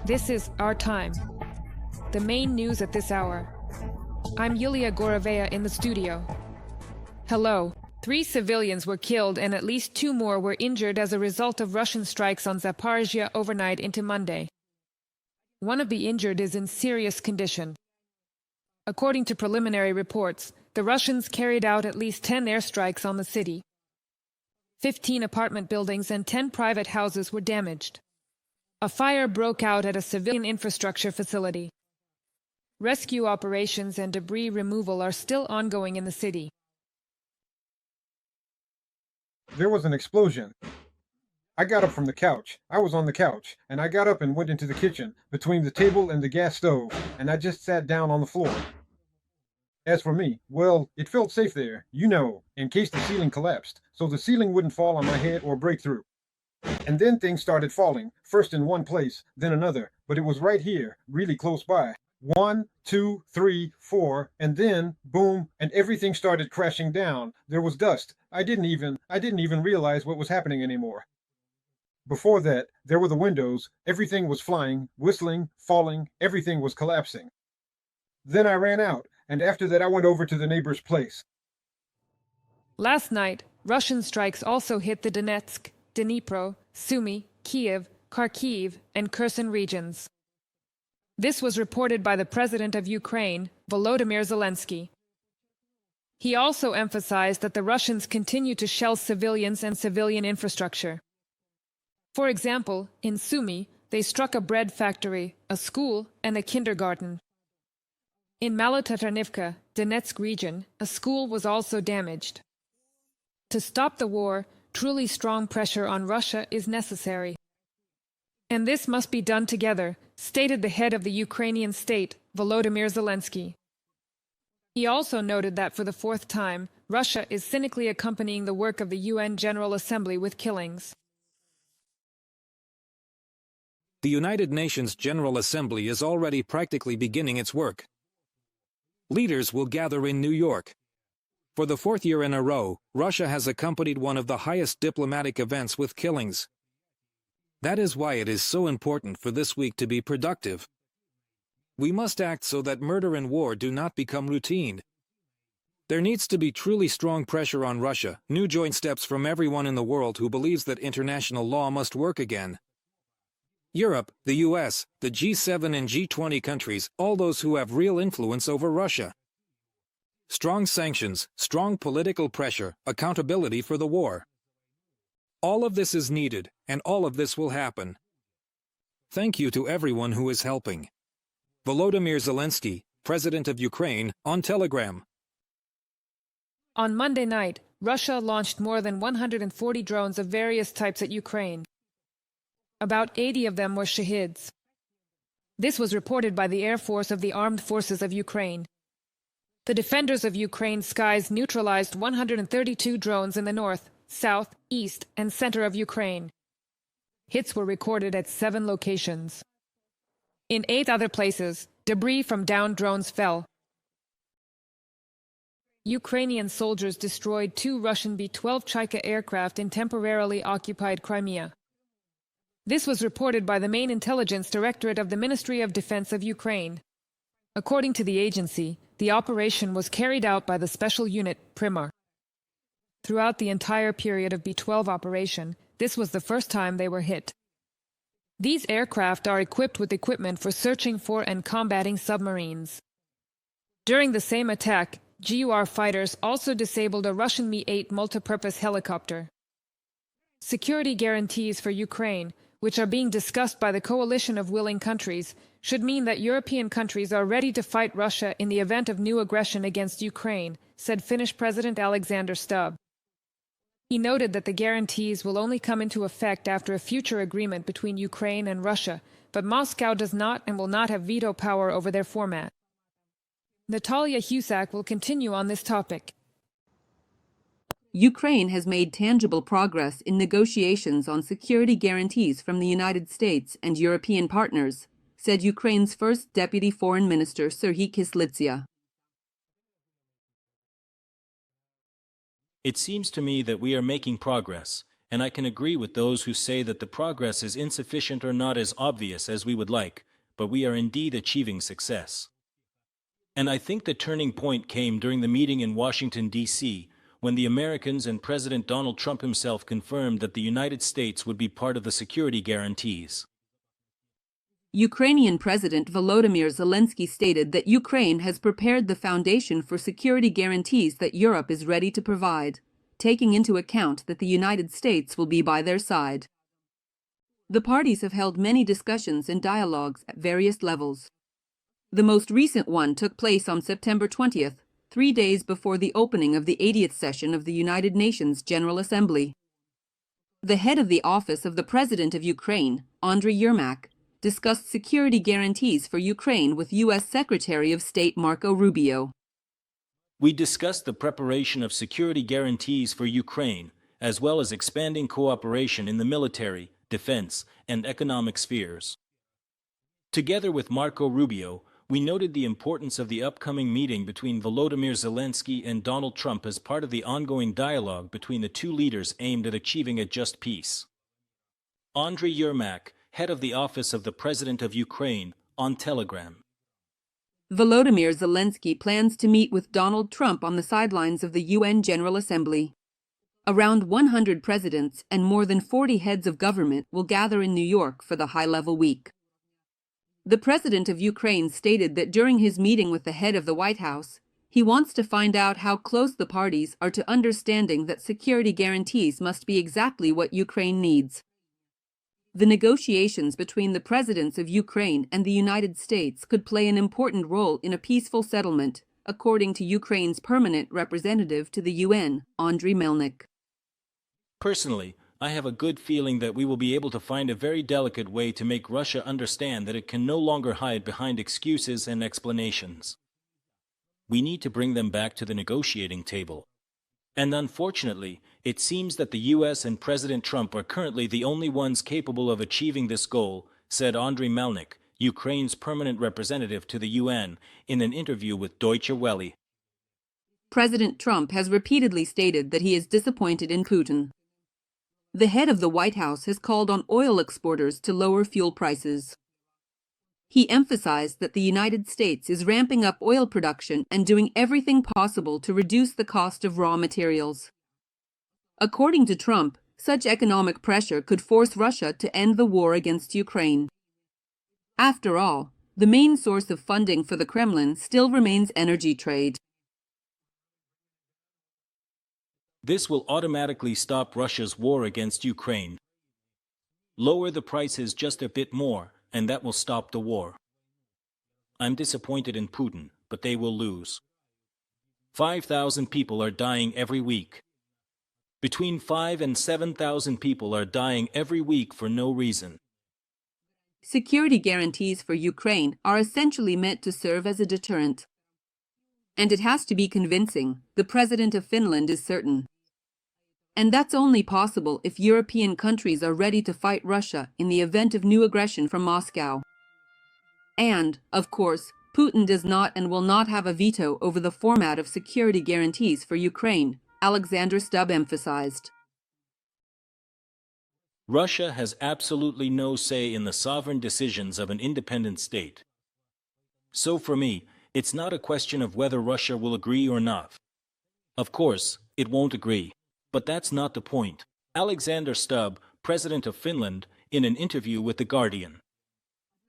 This is Our Time, the main news at this hour. I'm Yulia Gorovaya in the studio. Hello. 3 civilians were killed and at least 2 more were injured as a result of Russian strikes on Zaporizhzhia overnight into Monday. One of the injured is in serious condition. According to preliminary reports, the Russians carried out at least 10 airstrikes on the city. 15 apartment buildings and 10 private houses were damaged. A fire broke out at a civilian infrastructure facility. Rescue operations and debris removal are still ongoing in the city. There was an explosion. I got up from the couch. I was on the couch, and I got up and went into the kitchen, between the table and the gas stove, and I just sat down on the floor. As for me, well, it felt safe there, in case the ceiling collapsed, so the ceiling wouldn't fall on my head or break through. And then things started falling, first in one place, then another, but it was right here, really close by. 1, 2, 3, 4, and then, boom, and everything started crashing down. There was dust. I didn't even realize what was happening anymore. Before that, there were the windows. Everything was flying, whistling, falling, everything was collapsing. Then I ran out, and after that I went over to the neighbor's place. Last night, Russian strikes also hit the Donetsk, Dnipro, Sumy, Kiev, Kharkiv, and Kherson regions. This was reported by the President of Ukraine, Volodymyr Zelenskyy. He also emphasized that the Russians continue to shell civilians and civilian infrastructure. For example, in Sumy, they struck a bread factory, a school, and a kindergarten. In Malotatarnivka, Donetsk region, a school was also damaged. To stop the war, truly strong pressure on Russia is necessary. And this must be done together, stated the head of the Ukrainian state, Volodymyr Zelenskyy. He also noted that for the 4th time, Russia is cynically accompanying the work of the UN General Assembly with killings. The United Nations General Assembly is already practically beginning its work. Leaders will gather in New York. For the 4th year in a row, Russia has accompanied one of the highest diplomatic events with killings. That is why it is so important for this week to be productive. We must act so that murder and war do not become routine. There needs to be truly strong pressure on Russia, new joint steps from everyone in the world who believes that international law must work again. Europe, the US, the G7 and G20 countries, all those who have real influence over Russia. Strong sanctions, strong political pressure, accountability for the war. All of this is needed, and all of this will happen. Thank you to everyone who is helping. Volodymyr Zelenskyy, President of Ukraine, on Telegram. On Monday night, Russia launched more than 140 drones of various types at Ukraine. About 80 of them were Shahids. This was reported by the Air Force of the Armed Forces of Ukraine. The defenders of Ukraine's skies neutralized 132 drones in the north, south, east, and center of Ukraine. Hits were recorded at 7 locations. In 8 other places, debris from downed drones fell. Ukrainian soldiers destroyed 2 Russian B-12 Chaika aircraft in temporarily occupied Crimea. This was reported by the main intelligence directorate of the Ministry of Defense of Ukraine. According to the agency, the operation was carried out by the special unit, Primar. Throughout the entire period of B-12 operation, this was the first time they were hit. These aircraft are equipped with equipment for searching for and combating submarines. During the same attack, GUR fighters also disabled a Russian Mi-8 multipurpose helicopter. Security guarantees for Ukraine, which are being discussed by the coalition of willing countries, should mean that European countries are ready to fight Russia in the event of new aggression against Ukraine, said Finnish President Alexander Stubb. He noted that the guarantees will only come into effect after a future agreement between Ukraine and Russia, but Moscow does not and will not have veto power over their format. Natalia Husak will continue on this topic. Ukraine has made tangible progress in negotiations on security guarantees from the United States and European partners, said Ukraine's first Deputy Foreign Minister Serhiy Kyslytsya. It seems to me that we are making progress, and I can agree with those who say that the progress is insufficient or not as obvious as we would like, but we are indeed achieving success. And I think the turning point came during the meeting in Washington, D.C., when the Americans and President Donald Trump himself confirmed that the United States would be part of the security guarantees. Ukrainian President Volodymyr Zelenskyy stated that Ukraine has prepared the foundation for security guarantees that Europe is ready to provide, taking into account that the United States will be by their side. The parties have held many discussions and dialogues at various levels. The most recent one took place on September 20th, 3 days before the opening of the 80th session of the United Nations General Assembly. The head of the Office of the President of Ukraine, Andriy Yermak, discussed security guarantees for Ukraine with U.S. Secretary of State Marco Rubio. We discussed the preparation of security guarantees for Ukraine, as well as expanding cooperation in the military, defense, and economic spheres. Together with Marco Rubio, we noted the importance of the upcoming meeting between Volodymyr Zelenskyy and Donald Trump as part of the ongoing dialogue between the two leaders aimed at achieving a just peace. Andriy Yermak, head of the Office of the President of Ukraine, on Telegram. Volodymyr Zelenskyy plans to meet with Donald Trump on the sidelines of the UN General Assembly. Around 100 presidents and more than 40 heads of government will gather in New York for the high-level week. The President of Ukraine stated that during his meeting with the head of the White House, he wants to find out how close the parties are to understanding that security guarantees must be exactly what Ukraine needs. The negotiations between the presidents of Ukraine and the United States could play an important role in a peaceful settlement, according to Ukraine's permanent representative to the UN, Andriy Melnik. Personally, I have a good feeling that we will be able to find a very delicate way to make Russia understand that it can no longer hide behind excuses and explanations. We need to bring them back to the negotiating table. And unfortunately, it seems that the U.S. and President Trump are currently the only ones capable of achieving this goal, said Andriy Melnik, Ukraine's permanent representative to the UN, in an interview with Deutsche Welle. President Trump has repeatedly stated that he is disappointed in Putin. The head of the White House has called on oil exporters to lower fuel prices. He emphasized that the United States is ramping up oil production and doing everything possible to reduce the cost of raw materials. According to Trump, such economic pressure could force Russia to end the war against Ukraine. After all, the main source of funding for the Kremlin still remains energy trade. This will automatically stop Russia's war against Ukraine. Lower the prices just a bit more, and that will stop the war. I'm disappointed in Putin, but they will lose. 5,000 people are dying every week. Between 5,000 and 7,000 people are dying every week for no reason. Security guarantees for Ukraine are essentially meant to serve as a deterrent. And it has to be convincing, the President of Finland is certain. And that's only possible if European countries are ready to fight Russia in the event of new aggression from Moscow. And, of course, Putin does not and will not have a veto over the format of security guarantees for Ukraine, Alexander Stubb emphasized. Russia has absolutely no say in the sovereign decisions of an independent state. So for me, it's not a question of whether Russia will agree or not. Of course, it won't agree. But that's not the point. Alexander Stubb, President of Finland, in an interview with The Guardian.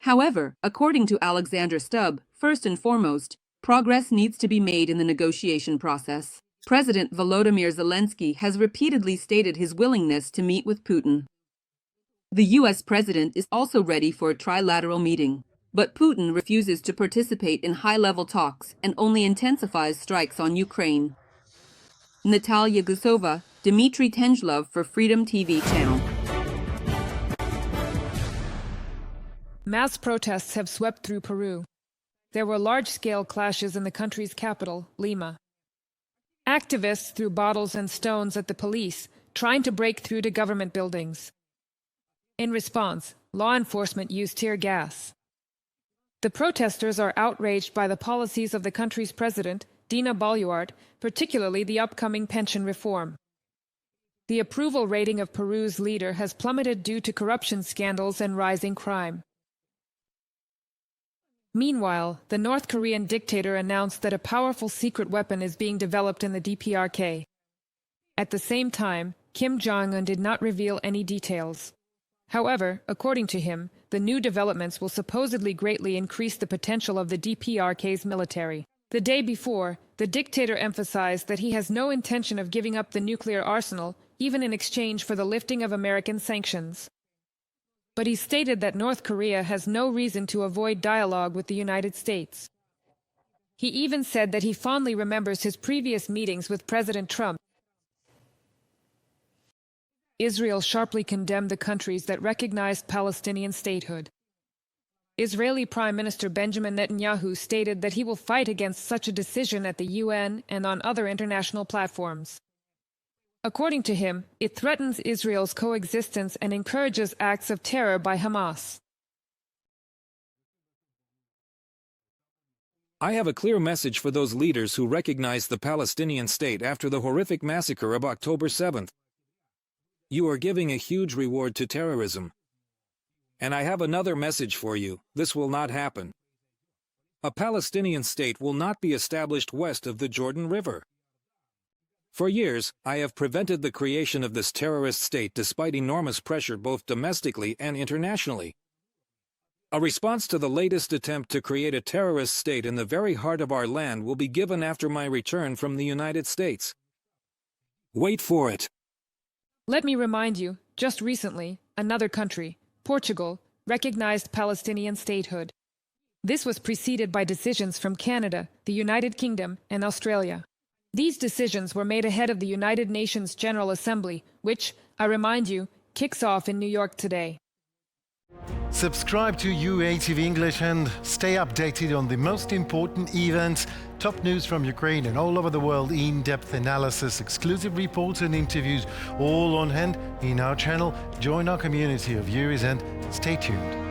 However, according to Alexander Stubb, first and foremost, progress needs to be made in the negotiation process. President Volodymyr Zelenskyy has repeatedly stated his willingness to meet with Putin. The U.S. president is also ready for a trilateral meeting, but Putin refuses to participate in high-level talks and only intensifies strikes on Ukraine. Natalia Gusova, Dmitry Tenjlov for Freedom TV channel. Mass protests have swept through Peru. There were large-scale clashes in the country's capital, Lima. Activists threw bottles and stones at the police, trying to break through to government buildings. In response, law enforcement used tear gas. The protesters are outraged by the policies of the country's president, Dina Boluarte, particularly the upcoming pension reform. The approval rating of Peru's leader has plummeted due to corruption scandals and rising crime. Meanwhile, the North Korean dictator announced that a powerful secret weapon is being developed in the DPRK. At the same time, Kim Jong-un did not reveal any details. However, according to him, the new developments will supposedly greatly increase the potential of the DPRK's military. The day before, the dictator emphasized that he has no intention of giving up the nuclear arsenal, even in exchange for the lifting of American sanctions. But he stated that North Korea has no reason to avoid dialogue with the United States. He even said that he fondly remembers his previous meetings with President Trump. Israel sharply condemned the countries that recognized Palestinian statehood. Israeli Prime Minister Benjamin Netanyahu stated that he will fight against such a decision at the UN and on other international platforms. According to him, it threatens Israel's coexistence and encourages acts of terror by Hamas. I have a clear message for those leaders who recognize the Palestinian state after the horrific massacre of October 7th. You are giving a huge reward to terrorism. And I have another message for you: this will not happen. A Palestinian state will not be established west of the Jordan River. For years, I have prevented the creation of this terrorist state despite enormous pressure both domestically and internationally. A response to the latest attempt to create a terrorist state in the very heart of our land will be given after my return from the United States. Wait for it. Let me remind you, just recently, another country, Portugal, recognized Palestinian statehood. This was preceded by decisions from Canada, the United Kingdom, and Australia. These decisions were made ahead of the United Nations General Assembly, which, I remind you, kicks off in New York today. Subscribe to UATV English and stay updated on the most important events, top news from Ukraine and all over the world, in-depth analysis, exclusive reports and interviews, all on hand in our channel. Join our community of viewers and stay tuned.